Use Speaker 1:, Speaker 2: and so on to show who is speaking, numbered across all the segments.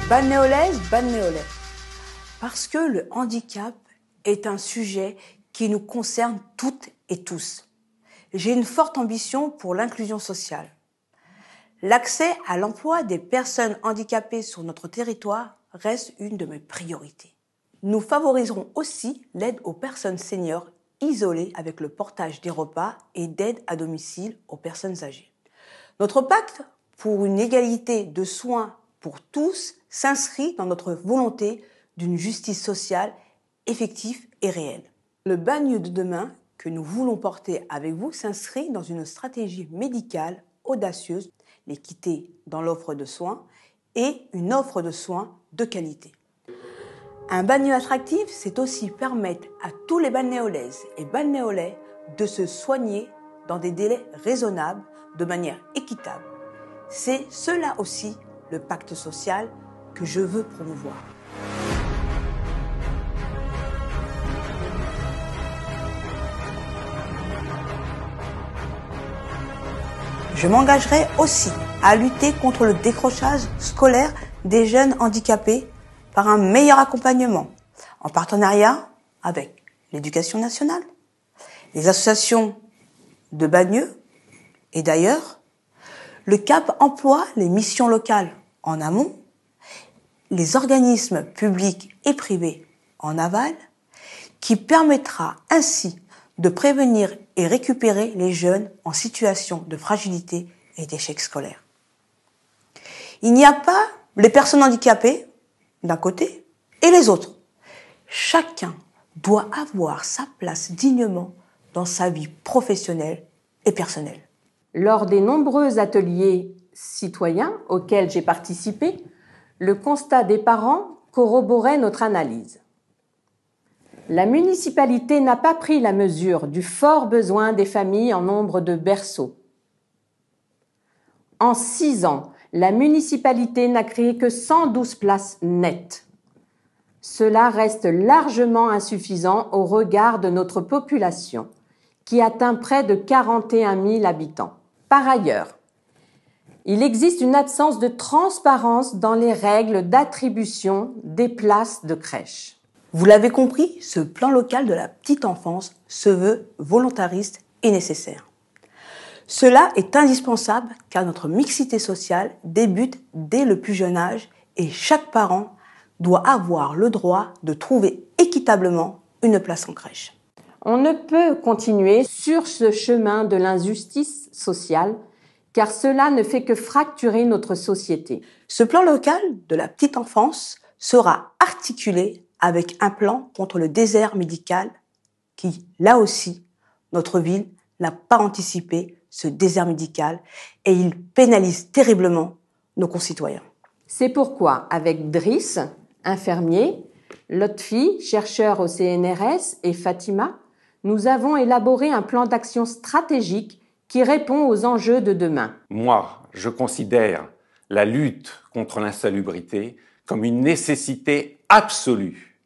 Speaker 1: Balnéolaise, balnéolais. Parce que le handicap est un sujet qui nous concerne toutes et tous. J'ai une forte ambition pour l'inclusion sociale. L'accès à l'emploi des personnes handicapées sur notre territoire reste une de mes priorités. Nous favoriserons aussi l'aide aux personnes seniors isolées avec le portage des repas et d'aide à domicile aux personnes âgées. Notre pacte pour une égalité de soins pour tous s'inscrit dans notre volonté d'une justice sociale effective et réelle. Le bagne de demain que nous voulons porter avec vous s'inscrit dans une stratégie médicale audacieuse, l'équité dans l'offre de soins et une offre de soins de qualité. Un bagne attractif, c'est aussi permettre à tous les balnéolaises et balnéolais de se soigner dans des délais raisonnables, de manière équitable. C'est cela aussi le pacte social que je veux promouvoir. Je m'engagerai aussi à lutter contre le décrochage scolaire des jeunes handicapés par un meilleur accompagnement, en partenariat avec l'Éducation nationale, les associations de Bagneux et d'ailleurs. Le CAP emploie les missions locales en amont, les organismes publics et privés en aval, qui permettra ainsi de prévenir et récupérer les jeunes en situation de fragilité et d'échec scolaire. Il n'y a pas les personnes handicapées d'un côté et les autres. Chacun doit avoir sa place dignement dans sa vie professionnelle et personnelle.
Speaker 2: Lors des nombreux ateliers citoyens auxquels j'ai participé, le constat des parents corroborait notre analyse. La municipalité n'a pas pris la mesure du fort besoin des familles en nombre de berceaux. En 6 ans, la municipalité n'a créé que 112 places nettes. Cela reste largement insuffisant au regard de notre population, qui atteint près de 41 000 habitants. Par ailleurs, il existe une absence de transparence dans les règles d'attribution des places de crèche.
Speaker 1: Vous l'avez compris, ce plan local de la petite enfance se veut volontariste et nécessaire. Cela est indispensable car notre mixité sociale débute dès le plus jeune âge et chaque parent doit avoir le droit de trouver équitablement une place en crèche.
Speaker 2: On ne peut continuer sur ce chemin de l'injustice sociale, car cela ne fait que fracturer notre société.
Speaker 1: Ce plan local de la petite enfance sera articulé avec un plan contre le désert médical qui, là aussi, notre ville n'a pas anticipé ce désert médical et il pénalise terriblement nos concitoyens.
Speaker 2: C'est pourquoi, avec Driss, infirmier, Lotfi, chercheur au CNRS, et Fatima, nous avons élaboré un plan d'action stratégique qui répond aux enjeux de demain.
Speaker 3: Moi, je considère la lutte contre l'insalubrité comme une nécessité absolue.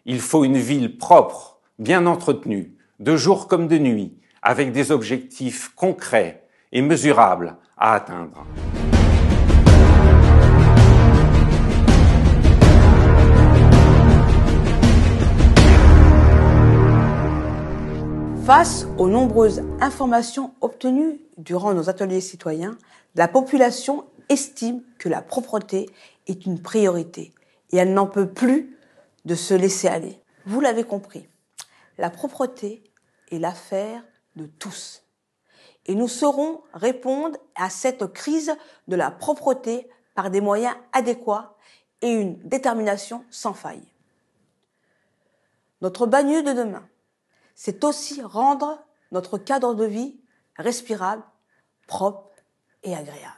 Speaker 3: Il faut une ville propre, bien entretenue, de jour comme de nuit, avec des objectifs concrets et mesurables à atteindre.
Speaker 1: Face aux nombreuses informations obtenues durant nos ateliers citoyens, la population estime que la propreté est une priorité et elle n'en peut plus de se laisser aller. Vous l'avez compris, la propreté est l'affaire de tous. Et nous saurons répondre à cette crise de la propreté par des moyens adéquats et une détermination sans faille. Notre bagneux de demain, c'est aussi rendre notre cadre de vie respirable, propre et agréable.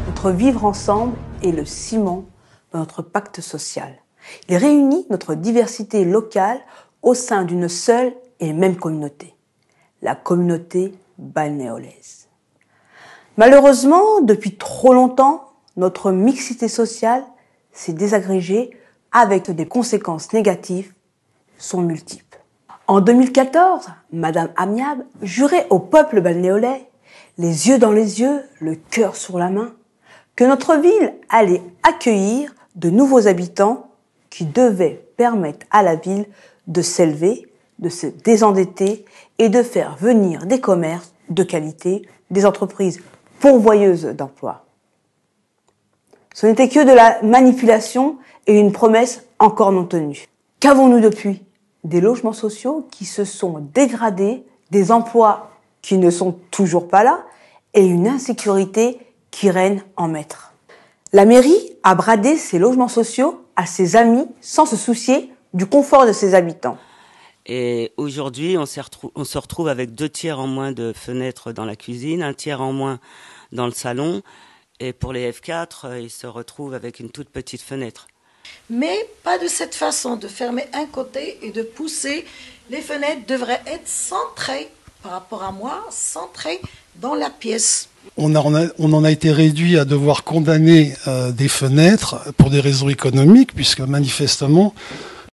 Speaker 1: Notre vivre ensemble est le ciment de notre pacte social. Il réunit notre diversité locale au sein d'une seule et même communauté, la communauté balnéolaise. Malheureusement, depuis trop longtemps, notre mixité sociale s'est désagrégée avec des conséquences négatives sont multiples. En 2014, Madame Amiable jurait au peuple balnéolais les yeux dans les yeux, le cœur sur la main, que notre ville allait accueillir de nouveaux habitants qui devaient permettre à la ville de s'élever, de se désendetter et de faire venir des commerces de qualité, des entreprises pourvoyeuses d'emplois. Ce n'était que de la manipulation et une promesse encore non tenue. Qu'avons-nous depuis? Des logements sociaux qui se sont dégradés, des emplois qui ne sont toujours pas là et une insécurité qui règne en maître. La mairie a bradé ses logements sociaux à ses amis sans se soucier du confort de ses habitants.
Speaker 4: Et aujourd'hui, on se retrouve avec 2 tiers en moins de fenêtres dans la cuisine, 1 tiers en moins dans le salon. Et pour les F4, ils se retrouvent avec une toute petite fenêtre.
Speaker 5: Mais pas de cette façon, de fermer un côté et de pousser. Les fenêtres devraient être centrées, par rapport à moi, centrées dans la pièce.
Speaker 6: On en a été réduit à devoir condamner des fenêtres pour des raisons économiques, puisque manifestement,